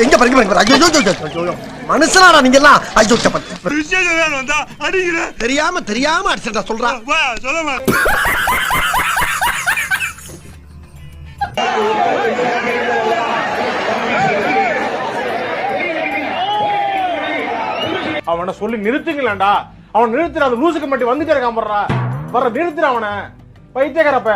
எங்க படிக்க ஐயோ மனுஷனாடா நீங்க எல்லாம் ஐயோ தெரியாம அடிச்சா சொல்றான். அவனை சொல்லி நிறுத்துங்களேன்டா. அவன் நிறுத்துற அந்த லூசுக்கு மட்டும் வந்துட்டே இருக்கான். வர்ற நிறுத்துற அவனை பைத்தியக்காரப்ப.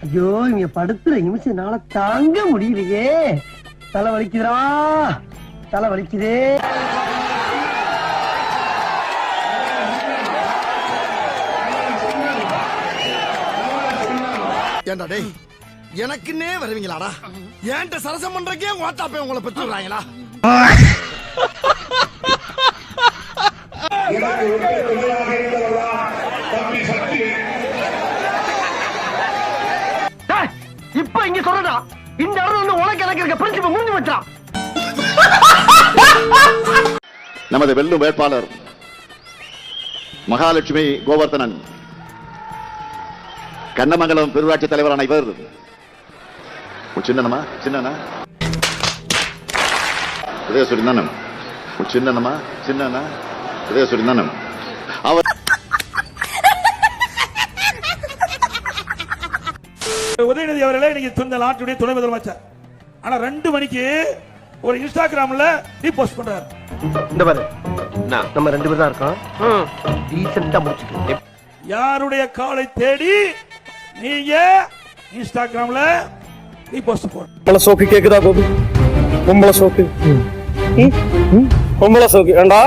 ஐயோ இங்க படுத்துற நிமிஷம் என்னால தாங்க முடியலையே. தலை வலிக்குதுடா, தலை வலிக்குதே. ஏண்டா டேய், எனக்குன்னே வருவீங்களாடா? ஏன்ட்ட சரசம் பண்றக்கே ஓட்டாப்பே உங்களை பெற்றுறாங்களா? இப்ப இங்க சொல்றா, இந்த இடத்துல வந்து உனக்கு எனக்கு இருக்க பிரின்சிபல் முடிஞ்சு வச்சா. நமது வெல்லும் வேட்பாளர் மகாலட்சுமி கோவர்த்தனன், கண்ணமங்கலம் பெருராட்சி தலைவரான இவர் சின்னனமா சின்னனா உதயசூரி நனம் சின்னனமா சின்னனா உதயசூரி நனம். அவர் உதயநிதி அவர்களே இன்னைக்கு இந்த நாட்டுடைய துணை முதலமைச்சர். ஆனா 2 மணிக்கு ஒரு இன்ஸ்டாகிராம்ல போஸ்ட் பண்றாரு. இந்த பாரு, நம்ம 2 பேர் தான் இருக்கோம். டீசென்ட்டா முடிச்சிட்டு யாருடைய காலை தேடி நீங்க இன்ஸ்டாகிராம்ல போஸ்ட் போடு. பொம்பளை சோக்கு கேக்குதா கோபி? பொம்பளை சோக்கு ஏண்டா